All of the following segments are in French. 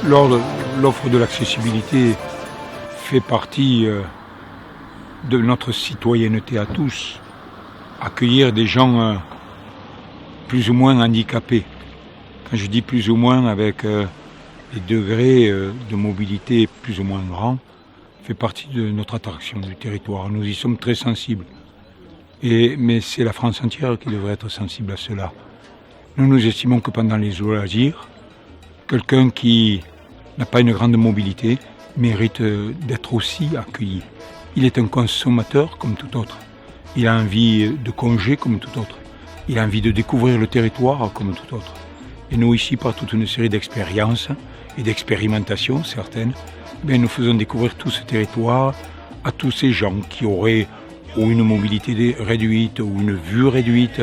L'offre de l'accessibilité fait partie de notre citoyenneté à tous. Accueillir des gens plus ou moins handicapés. Quand je dis plus ou moins, avec les degrés de mobilité plus ou moins grands, fait partie de notre attraction du territoire. Nous y sommes très sensibles. Mais c'est la France entière qui devrait être sensible à cela. Nous estimons que pendant les loisirs, quelqu'un qui n'a pas une grande mobilité mérite d'être aussi accueilli. Il est un consommateur comme tout autre. Il a envie de congé comme tout autre. Il a envie de découvrir le territoire comme tout autre. Et nous ici, par toute une série d'expériences et d'expérimentations certaines, nous faisons découvrir tout ce territoire à tous ces gens qui auraient ou une mobilité réduite, ou une vue réduite,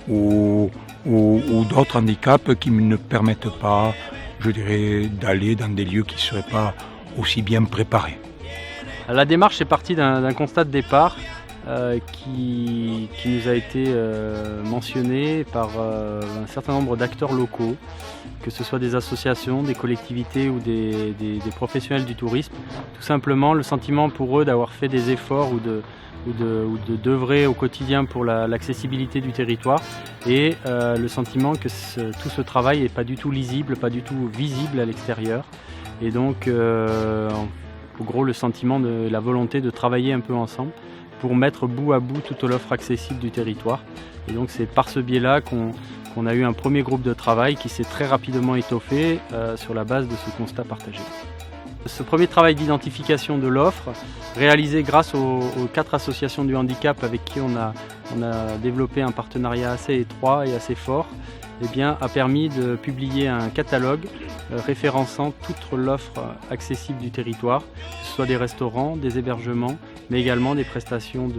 ou d'autres handicaps qui ne permettent pas, je dirais, d'aller dans des lieux qui ne seraient pas aussi bien préparés. La démarche est partie d'un constat de départ qui nous a été mentionné par un certain nombre d'acteurs locaux, que ce soit des associations, des collectivités ou des professionnels du tourisme. Tout simplement le sentiment pour eux d'avoir fait des efforts ou d'œuvrer au quotidien pour l'accessibilité du territoire et le sentiment que tout ce travail n'est pas du tout lisible, pas du tout visible à l'extérieur. Et donc, en gros, le sentiment de la volonté de travailler un peu ensemble pour mettre bout à bout toute l'offre accessible du territoire. Et donc c'est par ce biais-là qu'on a eu un premier groupe de travail qui s'est très rapidement étoffé sur la base de ce constat partagé. Ce premier travail d'identification de l'offre, réalisé grâce aux 4 associations du handicap avec qui on a développé un partenariat assez étroit et assez fort, a permis de publier un catalogue référençant toute l'offre accessible du territoire, que ce soit des restaurants, des hébergements, mais également des prestations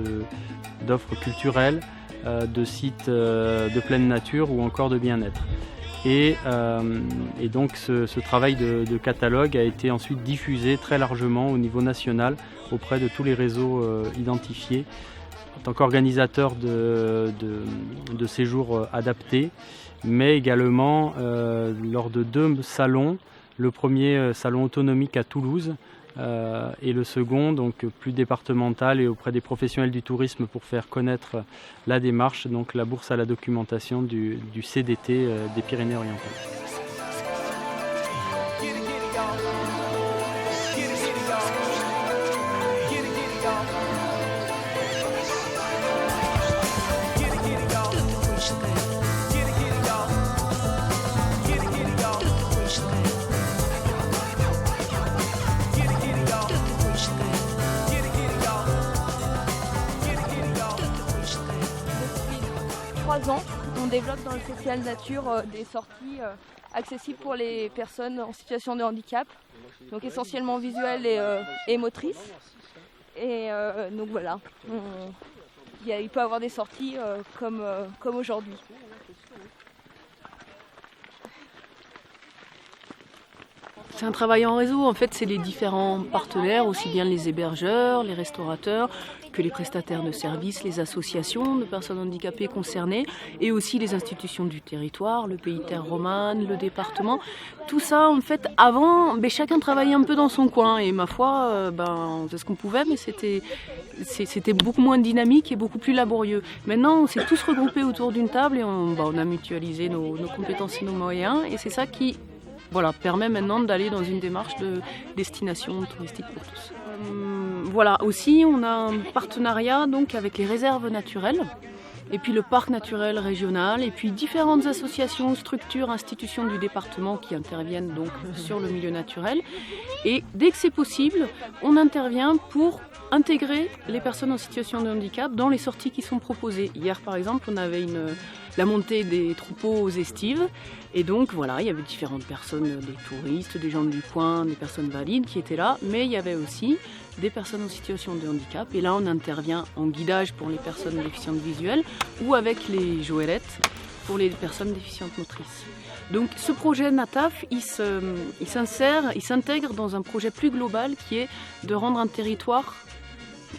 d'offres culturelles, de sites de pleine nature ou encore de bien-être. Et donc ce travail de catalogue a été ensuite diffusé très largement au niveau national auprès de tous les réseaux identifiés en tant qu'organisateur de séjours adaptés, mais également lors de 2 salons, le premier salon autonomique à Toulouse et le second donc plus départemental et auprès des professionnels du tourisme pour faire connaître la démarche, donc la bourse à la documentation du CDT des Pyrénées-Orientales. 3 ans, on développe dans le social nature des sorties accessibles pour les personnes en situation de handicap, donc essentiellement visuelles et motrices. Et donc voilà, il peut y avoir des sorties comme aujourd'hui. C'est un travail en réseau, en fait c'est les différents partenaires, aussi bien les hébergeurs, les restaurateurs, que les prestataires de services, les associations de personnes handicapées concernées et aussi les institutions du territoire, le pays Terre Romane, le département. Tout ça en fait avant, chacun travaillait un peu dans son coin et ma foi, on faisait ce qu'on pouvait mais c'était beaucoup moins dynamique et beaucoup plus laborieux. Maintenant on s'est tous regroupés autour d'une table et on a mutualisé nos compétences et nos moyens et c'est ça qui permet maintenant d'aller dans une démarche de destination touristique pour tous. Aussi, on a un partenariat donc avec les réserves naturelles et puis le parc naturel régional et puis différentes associations, structures, institutions du département qui interviennent donc sur le milieu naturel. Et dès que c'est possible, on intervient pour intégrer les personnes en situation de handicap dans les sorties qui sont proposées. Hier par exemple, on avait la montée des troupeaux estives et donc il y avait différentes personnes, des touristes, des gens du coin, des personnes valides qui étaient là, mais il y avait aussi des personnes en situation de handicap et là on intervient en guidage pour les personnes déficientes visuelles ou avec les joëlettes pour les personnes déficientes motrices. Donc ce projet NATAF, il s'intègre dans un projet plus global qui est de rendre un territoire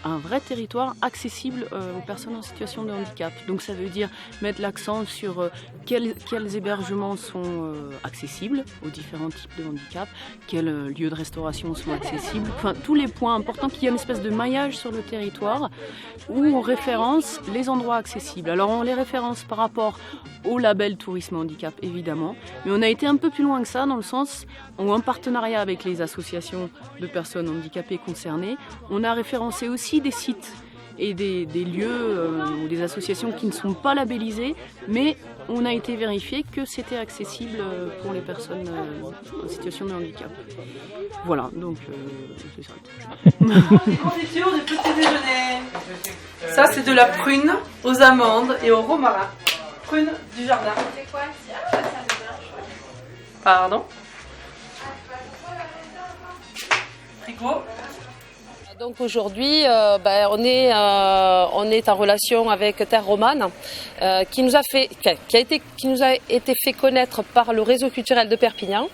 un vrai territoire accessible aux personnes en situation de handicap. Donc ça veut dire mettre l'accent sur quels hébergements sont accessibles aux différents types de handicap, quels lieux de restauration sont accessibles, enfin tous les points importants, qu'il y ait une espèce de maillage sur le territoire où on référence les endroits accessibles. Alors on les référence par rapport au label tourisme handicap évidemment, mais on a été un peu plus loin que ça dans le sens où en partenariat avec les associations de personnes handicapées concernées, on a référencé aussi des sites et des lieux ou des associations qui ne sont pas labellisés, mais on a été vérifié que c'était accessible pour les personnes en situation de handicap. Voilà, donc c'est ça. Des confitures du petit déjeuner. Ça, c'est de la prune aux amandes et au romarin. Prune du jardin. C'est quoi? Pardon? Tricot. Donc aujourd'hui, on est en relation avec Terre Romane, qui nous a été fait connaître par le réseau culturel de Perpignan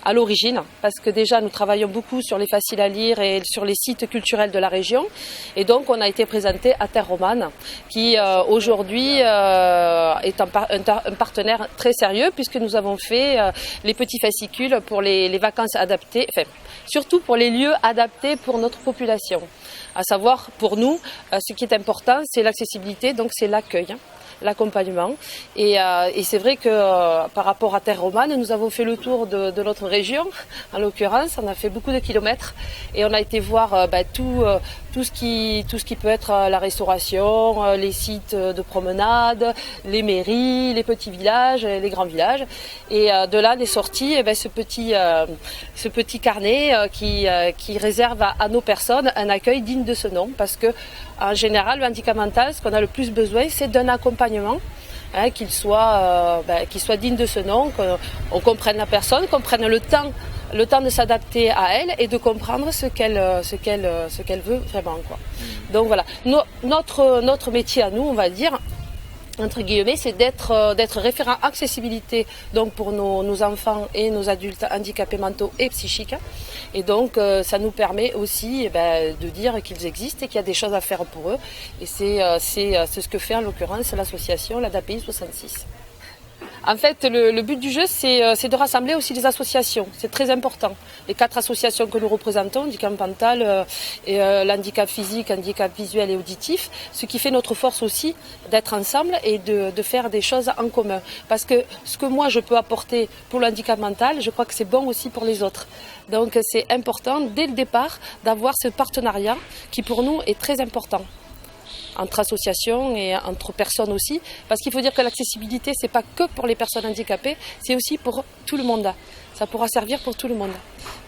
à l'origine, parce que déjà nous travaillons beaucoup sur les faciles à lire et sur les sites culturels de la région, et donc on a été présenté à Terre Romane, qui aujourd'hui est un partenaire très sérieux, puisque nous avons fait les petits fascicules pour les vacances adaptées, enfin surtout pour les lieux adaptés pour notre population. À savoir, pour nous, ce qui est important, c'est l'accessibilité, donc c'est l'accueil, l'accompagnement. Et c'est vrai que par rapport à Terre Romane, nous avons fait le tour de notre région, en l'occurrence, on a fait beaucoup de kilomètres et on a été voir tout ce qui peut être la restauration, les sites de promenade, les mairies, les petits villages, les grands villages. Et de là est sorti ce petit carnet qui réserve à nos personnes un accueil digne de ce nom, parce que en général, le handicap mental, ce qu'on a le plus besoin, c'est d'un accompagnement, qu'il soit digne de ce nom, qu'on comprenne la personne, qu'on prenne le temps de s'adapter à elle et de comprendre ce qu'elle veut vraiment, quoi. Donc voilà, notre métier à nous, on va dire, entre guillemets, c'est d'être référent accessibilité, donc pour nos enfants et nos adultes handicapés mentaux et psychiques. Et donc ça nous permet aussi de dire qu'ils existent et qu'il y a des choses à faire pour eux. Et c'est ce que fait en l'occurrence l'association, l'ADAPI 66. En fait, le but du jeu, c'est de rassembler aussi les associations. C'est très important. Les 4 associations que nous représentons, handicap mental, l'handicap physique, handicap visuel et auditif, ce qui fait notre force aussi d'être ensemble et de faire des choses en commun. Parce que ce que moi je peux apporter pour le handicap mental, je crois que c'est bon aussi pour les autres. Donc c'est important dès le départ d'avoir ce partenariat qui pour nous est très important, entre associations et entre personnes aussi, parce qu'il faut dire que l'accessibilité, c'est pas que pour les personnes handicapées, c'est aussi pour tout le monde. Ça pourra servir pour tout le monde.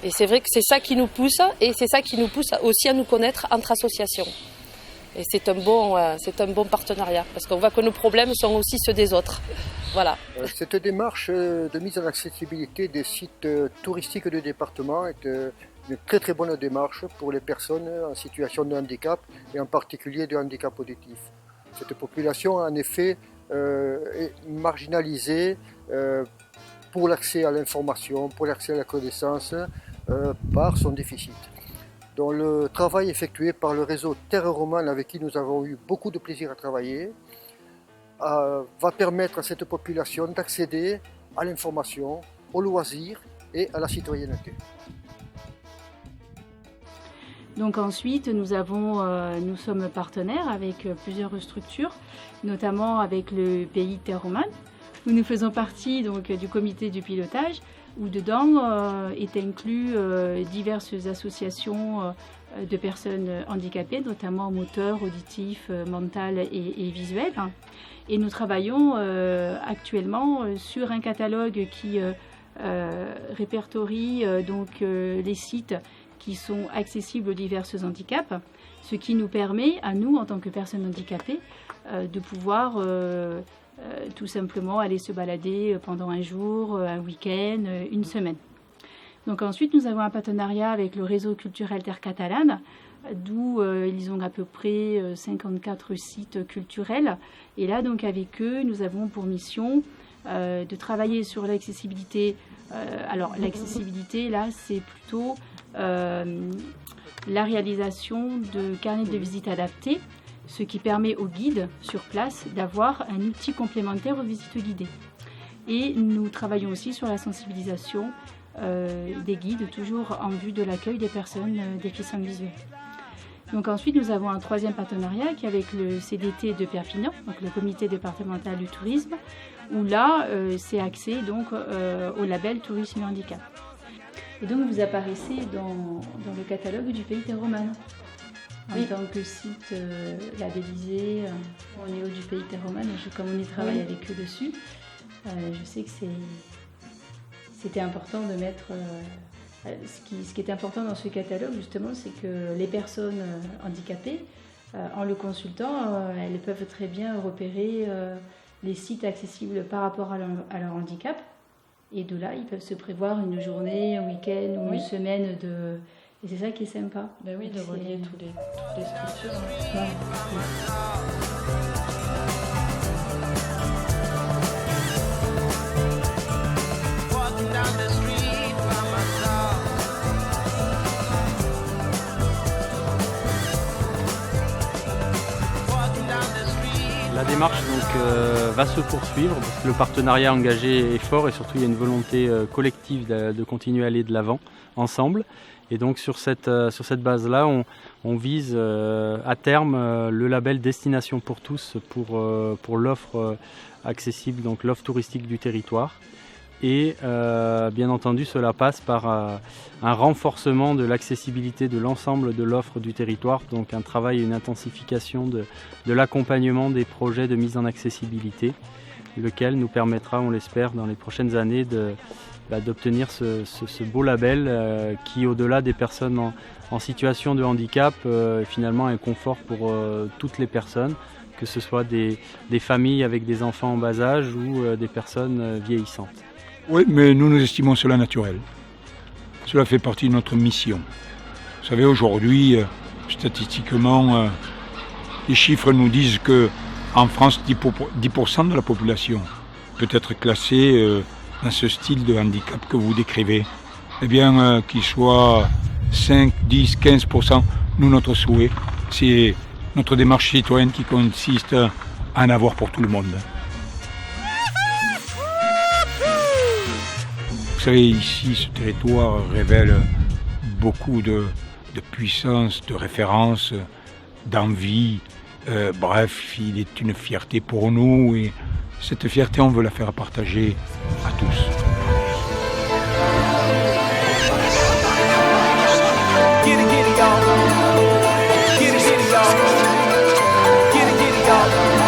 Et c'est vrai que c'est ça qui nous pousse, et c'est ça qui nous pousse aussi à nous connaître entre associations. Et c'est un bon partenariat, parce qu'on voit que nos problèmes sont aussi ceux des autres. Voilà. Cette démarche de mise en accessibilité des sites touristiques du département est une très très bonne démarche pour les personnes en situation de handicap et en particulier de handicap auditif. Cette population en effet est marginalisée pour l'accès à l'information, pour l'accès à la connaissance par son déficit. Donc le travail effectué par le réseau Terre Romane, avec qui nous avons eu beaucoup de plaisir à travailler, va permettre à cette population d'accéder à l'information, aux loisirs et à la citoyenneté. Donc ensuite, nous sommes partenaires avec plusieurs structures, notamment avec le pays Terre Romane, où nous faisons partie donc, du comité du pilotage, où dedans est inclus diverses associations de personnes handicapées, notamment moteurs, auditifs, mentales et visuels. Et nous travaillons actuellement sur un catalogue qui répertorie les sites qui sont accessibles aux divers handicaps, ce qui nous permet, à nous, en tant que personnes handicapées, de pouvoir tout simplement aller se balader pendant un jour, un week-end, une semaine. Donc ensuite, nous avons un partenariat avec le réseau culturel Terre Catalane, d'où ils ont à peu près 54 sites culturels. Et là, donc, avec eux, nous avons pour mission de travailler sur l'accessibilité. Alors, l'accessibilité, là, c'est plutôt la réalisation de carnets de visite adaptés, ce qui permet aux guides sur place d'avoir un outil complémentaire aux visites guidées. Et nous travaillons aussi sur la sensibilisation des guides, toujours en vue de l'accueil des personnes déficientes visuelles. Donc ensuite, nous avons un troisième partenariat qui est avec le CDT de Perpignan, donc le comité départemental du tourisme, où là, c'est axé donc, au label Tourisme et Handicap. Et donc, vous apparaissez dans le catalogue du Pays Terre Romane. En tant que site labellisé au niveau du Pays Terre Romane, comme on y travaille avec eux dessus, je sais que c'était important de mettre... Ce qui est important dans ce catalogue, justement, c'est que les personnes handicapées, en le consultant, elles peuvent très bien repérer les sites accessibles par rapport à leur handicap. Et de là, ils peuvent se prévoir une journée, un week-end ou une semaine de... Et c'est ça qui est sympa. Ben oui, de relier toutes les structures. La démarche donc, va se poursuivre parce que le partenariat engagé est fort et surtout il y a une volonté collective de continuer à aller de l'avant ensemble. Et donc sur cette base-là, on vise à terme le label Destination pour tous pour l'offre accessible, donc l'offre touristique du territoire. Et bien entendu, cela passe par un renforcement de l'accessibilité de l'ensemble de l'offre du territoire, donc un travail et une intensification de l'accompagnement des projets de mise en accessibilité, lequel nous permettra, on l'espère, dans les prochaines années d'obtenir ce beau label qui, au-delà des personnes en situation de handicap, est finalement un confort pour toutes les personnes, que ce soit des familles avec des enfants en bas âge ou des personnes vieillissantes. Oui, mais nous estimons cela naturel. Cela fait partie de notre mission. Vous savez, aujourd'hui, statistiquement, les chiffres nous disent qu'en France, 10% de la population peut être classée dans ce style de handicap que vous décrivez. Eh bien, qu'il soit 5, 10, 15%, nous, notre souhait, c'est notre démarche citoyenne qui consiste à en avoir pour tout le monde. Vous savez, ici, ce territoire révèle beaucoup de puissance, de référence, d'envie. Bref, il est une fierté pour nous et cette fierté, on veut la faire partager à tous. Get it, y'all. Get it, y'all. Get it, y'all.